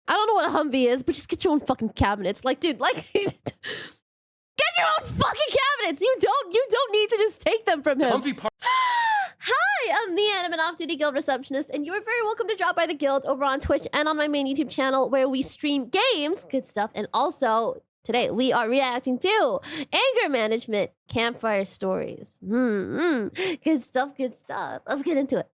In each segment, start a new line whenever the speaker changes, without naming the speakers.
I don't know what a Humvee is, but just get your own fucking cabinets. Like, dude, like, get your own fucking cabinets. You don't need to just take them from him. Hi, I'm Miya, and I'm an off-duty guild receptionist, and you are very welcome to drop by the guild over on Twitch and on my main YouTube channel where we stream games, good stuff, and also today we are reacting to anger management campfire stories. Good stuff, good stuff. Let's get into it.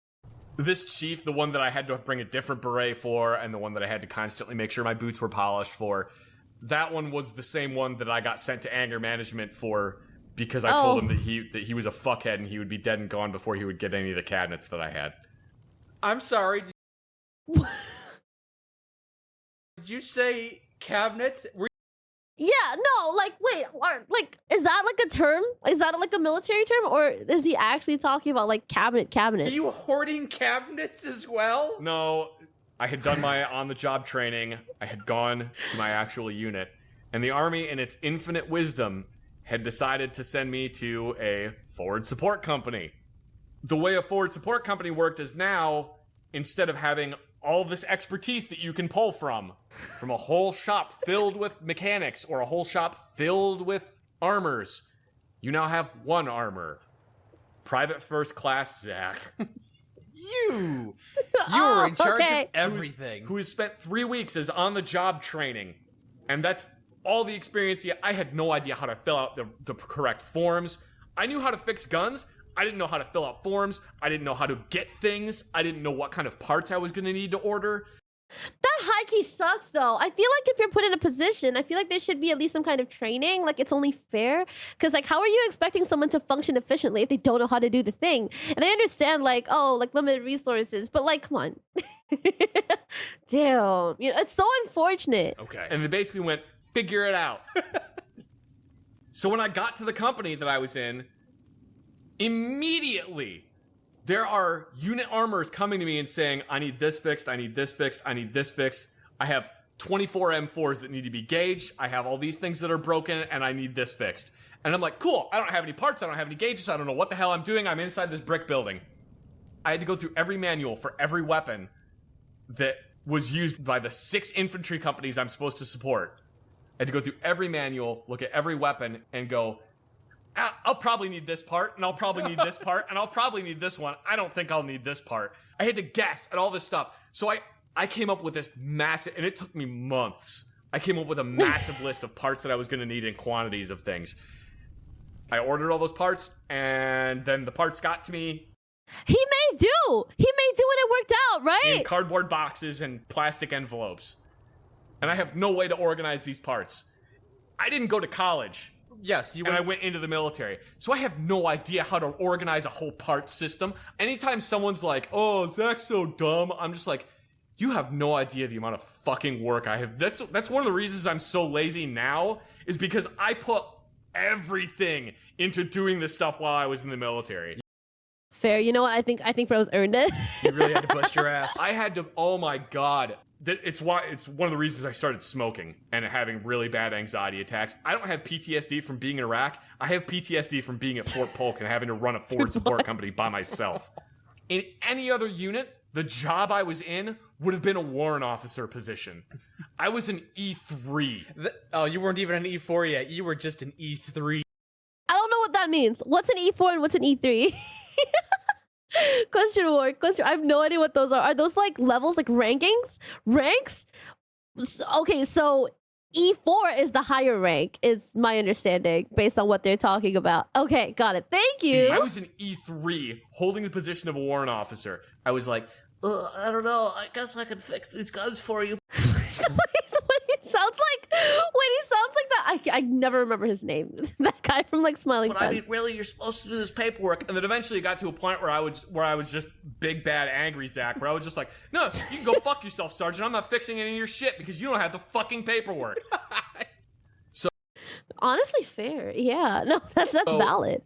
This chief, the one that I had to bring a different beret for, and the one that I had to constantly make sure my boots were polished for, that one was the same one that I got sent to anger management for because I told him that he was a fuckhead and he would be dead and gone before he would get any of the cabinets that I had.
I'm sorry. Did you say cabinets?
Yeah, no, like, wait, like, is that like a term? Is that like a military term, or is he actually talking about like cabinets?
Are you hoarding cabinets as well?
No, I had done my on-the-job training. I had gone to my actual unit, and the army, in its infinite wisdom, had decided to send me to a forward support company. The way a forward support company worked is now, instead of having all this expertise that you can pull from a whole shop filled with mechanics or a whole shop filled with armors, you now have one armor. Private First Class Zach.
You were in charge of everything.
Who has spent 3 weeks as on-the-job training. And that's all the experience yet. I had no idea how to fill out the correct forms. I knew how to fix guns. I didn't know how to fill out forms. I didn't know how to get things. I didn't know what kind of parts I was going to need to order.
That high key sucks, though. I feel like if you're put in a position, I feel like there should be at least some kind of training. Like, it's only fair. Because, like, how are you expecting someone to function efficiently if they don't know how to do the thing? And I understand, like, oh, like, limited resources. But, like, come on. Damn. You know, it's so unfortunate.
Okay. And they basically went, figure it out. So when I got to the company that I was in, immediately, there are unit armors coming to me and saying, I need this fixed, I need this fixed, I need this fixed. I have 24 M4s that need to be gauged. I have all these things that are broken, and I need this fixed. And I'm like, cool, I don't have any parts, I don't have any gauges, I don't know what the hell I'm doing. I'm inside this brick building. I had to go through every manual for every weapon that was used by the 6 infantry companies I'm supposed to support. I had to go through every manual, look at every weapon, and go, I'll probably need this part, and I'll probably need this part, and I'll probably need this one. I don't think I'll need this part. I had to guess at all this stuff. So I came up with this massive, and it took me months. I came up with a massive list of parts that I was going to need in quantities of things. I ordered all those parts, and then the parts got to me.
He may do when it worked out, right?
In cardboard boxes and plastic envelopes. And I have no way to organize these parts. I didn't go to college.
Yes,
and I went into the military. So I have no idea how to organize a whole part system. Anytime someone's like, oh, Zach's so dumb, I'm just like, you have no idea the amount of fucking work I have. That's one of the reasons I'm so lazy now, is because I put everything into doing this stuff while I was in the military.
Fair. You know what? I think Rose earned it.
You really had to bust your ass.
I had to, oh my God. It's one of the reasons I started smoking and having really bad anxiety attacks. I don't have PTSD from being in Iraq. I have PTSD from being at Fort Polk and having to run a forward support company by myself. In any other unit, the job I was in would have been a warrant officer position. I was an E3.
Oh, you weren't even an E4 yet. You were just an E3.
I don't know what that means. What's an E4 and what's an E3? Question mark. I have no idea what those are. Are those like levels, like rankings? Ranks? Okay, so E4 is the higher rank, is my understanding, based on what they're talking about. Okay, got it. Thank you.
I was an E3, holding the position of a warrant officer. I was like, I don't know, I guess I can fix these guns for you.
He sounds like that. I never remember his name. That guy from like Smiling Friends.
I mean, really, you're supposed to do this paperwork. And then eventually it got to a point where I was just big bad angry Zach, where I was just like, no, you can go fuck yourself, Sergeant. I'm not fixing any of your shit because you don't have the fucking paperwork. So
honestly, fair. Yeah, no, that's valid.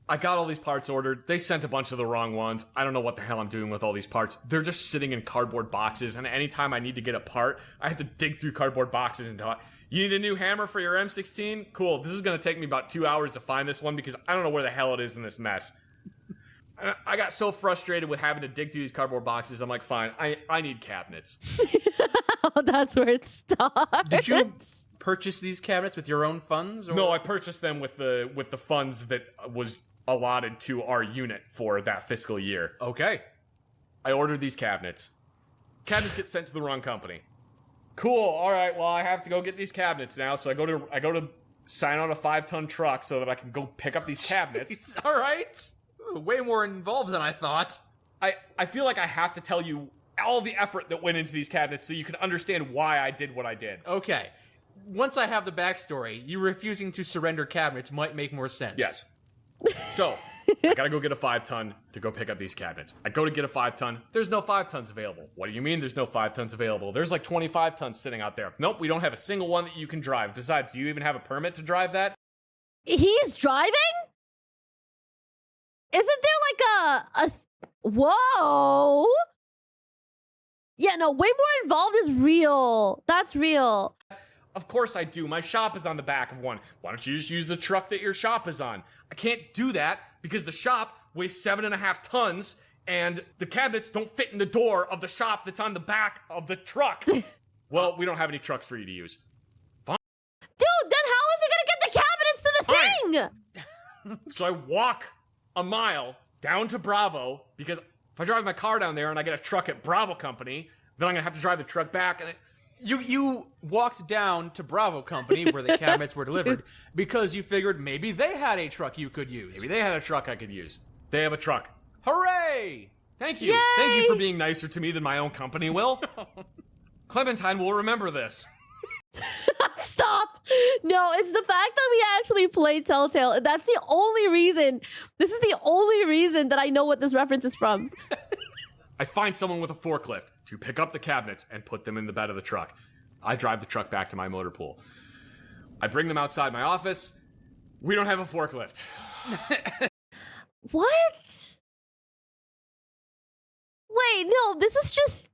I got all these parts ordered. They sent a bunch of the wrong ones. I don't know what the hell I'm doing with all these parts. They're just sitting in cardboard boxes, and anytime I need to get a part, I have to dig through cardboard boxes and talk. You need a new hammer for your M16? Cool. This is going to take me about 2 hours to find this one because I don't know where the hell it is in this mess. And I got so frustrated with having to dig through these cardboard boxes. I'm like, fine, I need cabinets.
Oh, that's where it starts.
Did you purchase these cabinets with your own funds? Or?
No, I purchased them with the funds that was allotted to our unit for that fiscal year.
Okay.
I ordered these cabinets. Cabinets get sent to the wrong company. Cool. All right. Well, I have to go get these cabinets now. So I go to sign on a 5-ton truck so that I can go pick up these cabinets.
All right. Ooh, way more involved than I thought.
I feel like I have to tell you all the effort that went into these cabinets so you can understand why I did what I did.
Okay. Once I have the backstory, you refusing to surrender cabinets might make more sense.
Yes. So, I gotta go get a 5-ton to go pick up these cabinets. I go to get a 5-ton. There's no 5-tons available. What do you mean there's no 5-tons available? There's like 25 tons sitting out there. Nope, we don't have a single one that you can drive. Besides, do you even have a permit to drive that?
He's driving? Isn't there like a whoa? Yeah, no, way more involved is real. That's real.
Of course I do. My shop is on the back of one. Why don't you just use the truck that your shop is on? I can't do that because the shop weighs 7.5 tons and the cabinets don't fit in the door of the shop that's on the back of the truck. Well, we don't have any trucks for you to use. Fine.
Dude, then how is he gonna get the cabinets to the thing?
So I walk a mile down to Bravo because if I drive my car down there and I get a truck at Bravo Company, then I'm gonna have to drive the truck back and
You walked down to Bravo Company where the cabinets were delivered because you figured maybe they had a truck you could use.
Maybe they had a truck I could use. They have a truck.
Hooray!
Thank you.
Yay!
Thank you for being nicer to me than my own company will. Clementine will remember this.
Stop! No, it's the fact that we actually played Telltale. That's the only reason. This is the only reason that I know what this reference is from.
I find someone with a forklift to pick up the cabinets and put them in the bed of the truck. I drive the truck back to my motor pool. I bring them outside my office. We don't have a forklift.
What? Wait, no, this is just...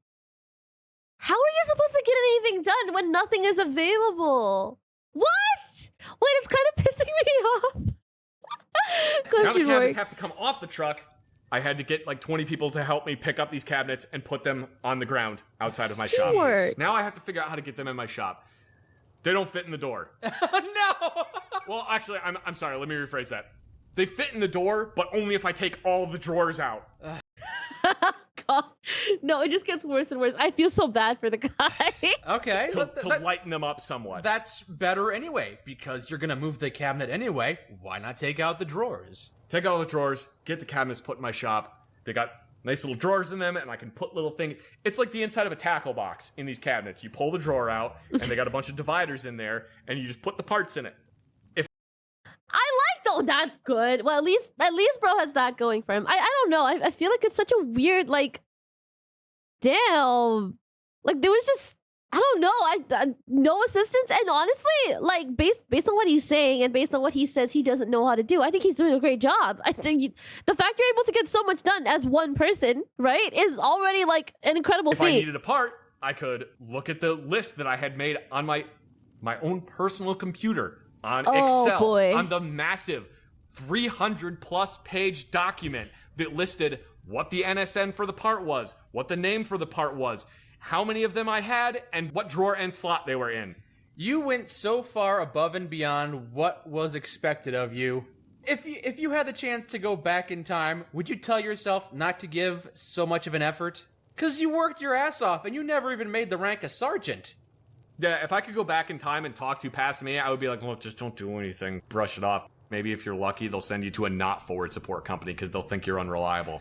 How are you supposed to get anything done when nothing is available? What? Wait, it's kind of pissing me off.
Now the cabinets have to come off the truck. I had to get like 20 people to help me pick up these cabinets and put them on the ground outside of my shop. Now I have to figure out how to get them in my shop. They don't fit in the door.
No!
Well, actually, I'm sorry. Let me rephrase that. They fit in the door, but only if I take all of the drawers out.
God. No, it just gets worse and worse. I feel so bad for the guy.
Okay.
To lighten them up somewhat.
That's better anyway, because you're going to move the cabinet anyway. Why not take out the drawers?
Take out all the drawers, get the cabinets put in my shop. They got nice little drawers in them, and I can put little things. It's like the inside of a tackle box in these cabinets. You pull the drawer out, and they got a bunch of dividers in there, and you just put the parts in it.
That's good. Well, at least bro has that going for him. I don't know. I feel like it's such a weird, like, damn. Like, there was just, I don't know. I no assistance. And honestly, like, based on what he's saying and based on what he says he doesn't know how to do, I think he's doing a great job. I think the fact you're able to get so much done as one person, right, is already, like, an incredible feat.
If I needed a part, I could look at the list that I had made on my own personal computer. On Excel,
boy.
On the massive 300-plus page document that listed what the NSN for the part was, what the name for the part was, how many of them I had, and what drawer and slot they were in.
You went so far above and beyond what was expected of you. If you had the chance to go back in time, would you tell yourself not to give so much of an effort? 'Cause you worked your ass off and you never even made the rank of sergeant.
Yeah, if I could go back in time and talk to past me, I would be like, look, just don't do anything. Brush it off. Maybe if you're lucky, they'll send you to a not forward support company because they'll think you're unreliable.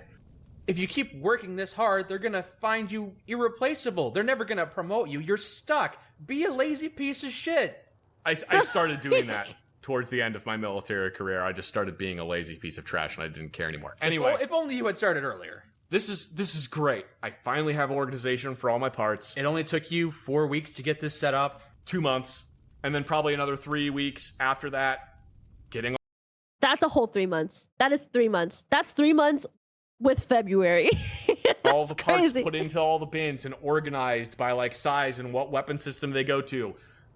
If you keep working this hard, they're gonna find you irreplaceable. They're never gonna promote you. You're stuck. Be a lazy piece of shit.
I started doing that towards the end of my military career. I just started being a lazy piece of trash and I didn't care anymore. Anyway.
If only you had started earlier.
This is great. I finally have organization for all my parts.
It only took you 4 weeks to get this set up.
2 months. And then probably another 3 weeks after that. Getting...
That's a whole 3 months. That is 3 months. That's 3 months with February.
all the parts
crazy.
Put into all the bins and organized by like size and what weapon system they go to.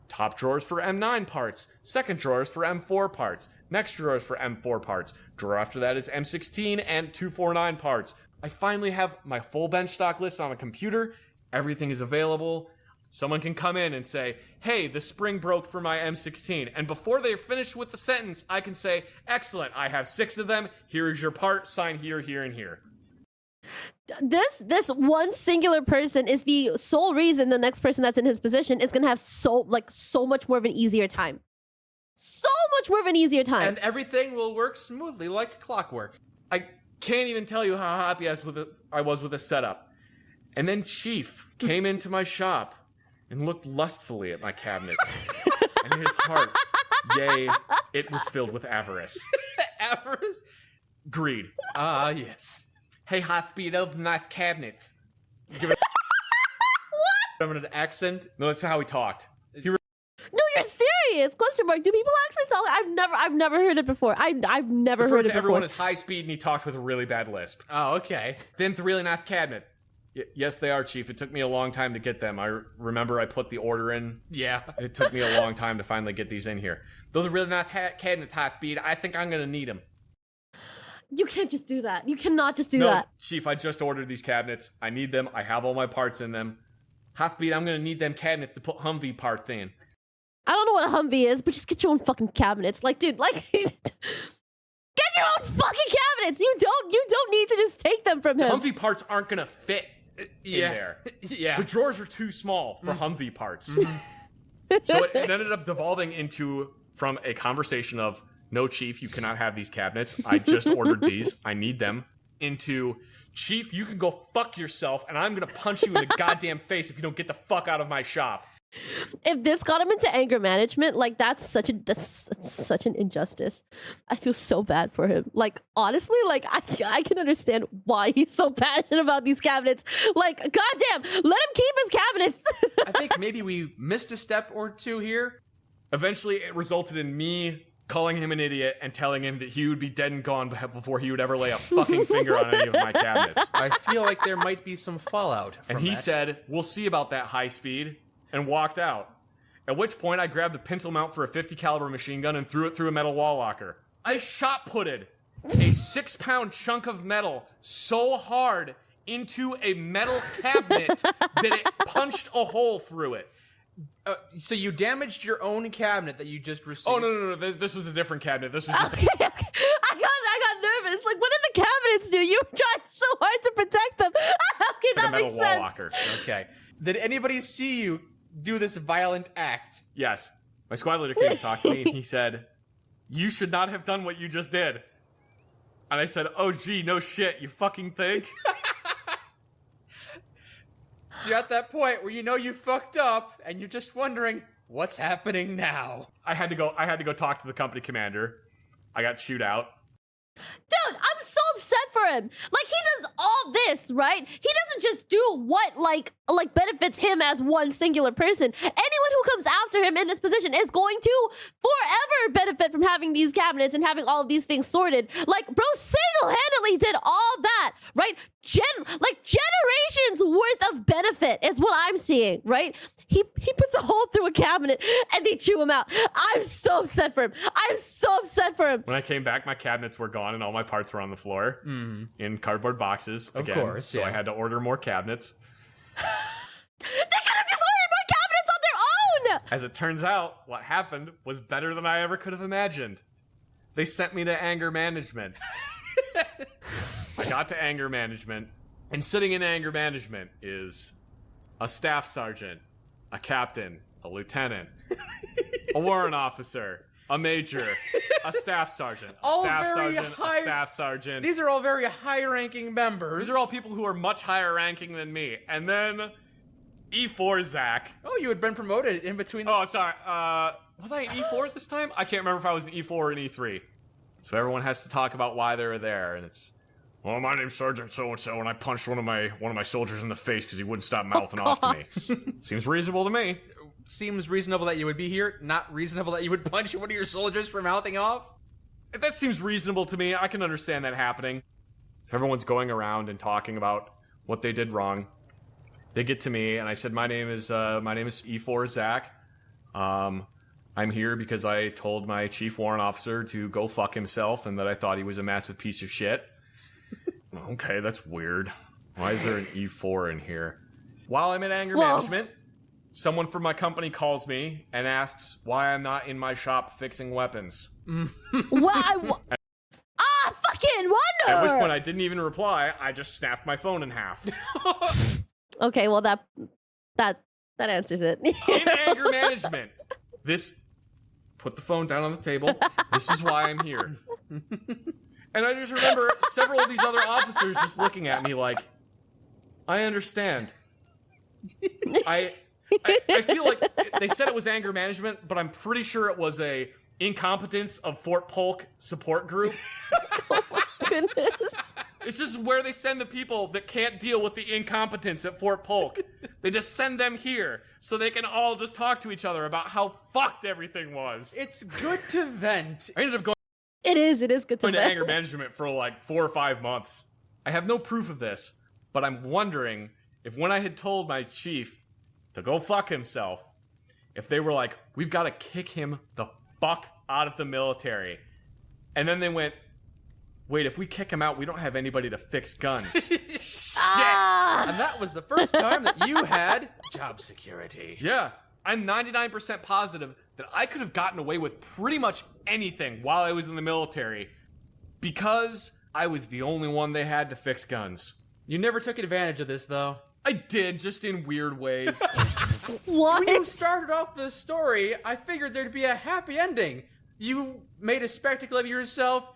Top drawers for M9 parts. Second drawers for M4 parts. Next drawers for M4 parts. Drawer after that is M16 and 249 parts. I finally have my full bench stock list on a computer. Everything is available. Someone can come in and say, hey, the spring broke for my M16. And before they're finished with the sentence, I can say, excellent, I have 6 of them. Here is your part. Sign here, here, and here.
This one singular person is the sole reason the next person that's in his position is gonna have so much more of an easier time. So much more of an easier time.
And everything will work smoothly like clockwork.
I can't even tell you how happy I was with the setup. And then Chief came into my shop and looked lustfully at my cabinets. And his heart, yea, it was filled with avarice.
Avarice?
Greed.
Ah, yes.
Hey, Hathbeat, open that cabinet. Give it
What? An accent?
No, that's how he talked.
No, you're serious? Question mark. Do people actually talk? I've never heard it before. I've never heard it before.
Everyone is high speed, and he talked with a really bad lisp.
Oh, okay.
Then the really nice cabinet. Yes, they are, Chief. It took me a long time to get them. I remember I put the order in.
Yeah.
It took me a long time to finally get these in here. Those are really nice cabinets, Hathbeat. I think I'm gonna need them.
You can't just do that. You cannot just do that.
Chief, I just ordered these cabinets. I need them. I have all my parts in them. Hathbeat, I'm gonna need them cabinets to put Humvee parts in.
I don't know what a Humvee is, but just get your own fucking cabinets. Like, dude, like, get your own fucking cabinets. You don't need to just take them from him.
Humvee parts aren't gonna fit in there.
Yeah.
The drawers are too small for Humvee parts. So it ended up devolving into, from a conversation of, no, Chief, you cannot have these cabinets. I just ordered these. I need them. Into, Chief, you can go fuck yourself, and I'm gonna punch you in the goddamn face if you don't get the fuck out of my shop.
If this got him into anger management, like that's such an injustice. I feel so bad for him. Like honestly, like I can understand why he's so passionate about these cabinets. Like goddamn, let him keep his cabinets.
I think maybe we missed a step or two here.
Eventually, it resulted in me calling him an idiot and telling him that he would be dead and gone before he would ever lay a fucking finger on any of my cabinets.
I feel like there might be some fallout from
And he
that.
said, we'll see about that high speed, and walked out. At which point, I grabbed the pencil mount for a 50 caliber machine gun and threw it through a metal wall locker. I shot-putted a 6-pound chunk of metal so hard into a metal cabinet that it punched a hole through it.
So you damaged your own cabinet that you just received?
Oh, no. This was a different cabinet. This was just...
Okay. I got nervous. Like, what did the cabinets do? You were trying so hard to protect them. Okay, that makes sense.
Wall locker.
Okay. Did anybody see you do this violent act?
Yes. My squad leader came to talk to me, and he said, you should not have done what you just did. And I said, oh, gee, no shit, you fucking think?
So you're at that point where you know you fucked up, and you're just wondering, what's happening now?
I had to go talk to the company commander. I got chewed out.
Dude, I'm so upset for him. Like, he does all this, right? He doesn't just do what, like benefits him as one singular person. Anyone who comes after him in this position is going to forever benefit from having these cabinets and having all of these things sorted. Like, bro single-handedly did all that, right? Generations worth of benefit is what I'm seeing, right? He puts a hole through a cabinet and they chew him out. I'm so upset for him. I'm so upset for him.
When I came back, my cabinets were gone and all my parts were on the floor in cardboard boxes.
Of
again,
course,
so
yeah.
I had to order more cabinets.
They could have just ordered more cabinets on their own!
As it turns out, what happened was better than I ever could have imagined. They sent me to anger management. I got to anger management, and sitting in anger management is a staff sergeant, a captain, a lieutenant, a warrant officer, a major, a staff sergeant, a staff sergeant.
These are all very high-ranking members.
These are all people who are much higher ranking than me. And then E4 Zach.
Oh, you had been promoted in between.
Oh, sorry. Was I an E4 at this time? I can't remember if I was an E4 or an E3. So everyone has to talk about why they were there, and it's, well, my name's Sergeant so-and-so, and I punched one of my soldiers in the face because he wouldn't stop mouthing off to me. Seems reasonable to me.
Seems reasonable that you would be here, not reasonable that you would punch one of your soldiers for mouthing off?
That seems reasonable to me. I can understand that happening. So everyone's going around and talking about what they did wrong. They get to me, and I said, my name is E4 Zach. I'm here because I told my chief warrant officer to go fuck himself and that I thought he was a massive piece of shit. Okay, that's weird. Why is there an E4 in here? While I'm in anger management, someone from my company calls me and asks why I'm not in my shop fixing weapons.
Fucking wonder!
At which point I didn't even reply, I just snapped my phone in half.
Okay, well that answers it.
In anger management, put the phone down on the table, this is why I'm here. And I just remember several of these other officers just looking at me like, I understand. I feel like they said it was anger management, but I'm pretty sure it was a incompetence of Fort Polk support group.
Oh my goodness.
It's just where they send the people that can't deal with the incompetence at Fort Polk. They just send them here so they can all just talk to each other about how fucked everything was.
It's good to vent.
I ended up going
It is good to
into
vent.
anger management for like 4 or 5 months. I have no proof of this, but I'm wondering if when I had told my chief to go fuck himself, if they were like, we've got to kick him the fuck out of the military. And then they went, wait, if we kick him out, we don't have anybody to fix guns. Shit!
And that was the first time that you had job security.
Yeah, I'm 99% positive that I could have gotten away with pretty much anything while I was in the military because I was the only one they had to fix guns.
You never took advantage of this, though.
I did, just in weird ways.
What?
When you started off this story, I figured there'd be a happy ending. You made a spectacle of yourself,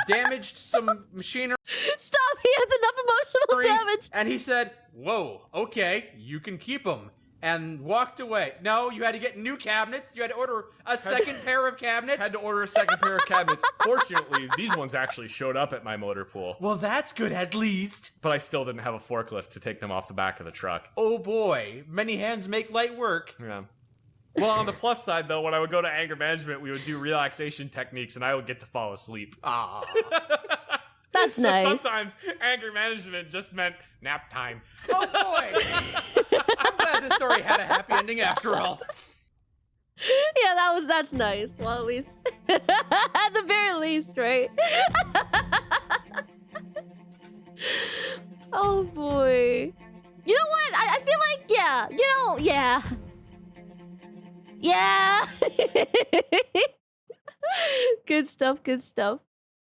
damaged some machinery.
Stop! He has enough emotional damage.
And he said, whoa, okay, you can keep them. And walked away. No, you had to get new cabinets. You had to order a second pair of cabinets.
Had to order a second pair of cabinets. Fortunately, these ones actually showed up at my motor pool.
Well, that's good at least.
But I still didn't have a forklift to take them off the back of the truck.
Oh boy, many hands make light work.
Yeah. Well, on the plus side, though, when I would go to anger management, we would do relaxation techniques, and I would get to fall asleep.
Ah.
That's
So
nice.
sometimes anger management just meant nap time.
Oh boy! I'm glad this story had a happy ending after all.
Yeah, that's nice. Well, at least, at the very least, right? Oh boy. You know what? I feel like, yeah. You know, yeah. Yeah. Good stuff. Good stuff.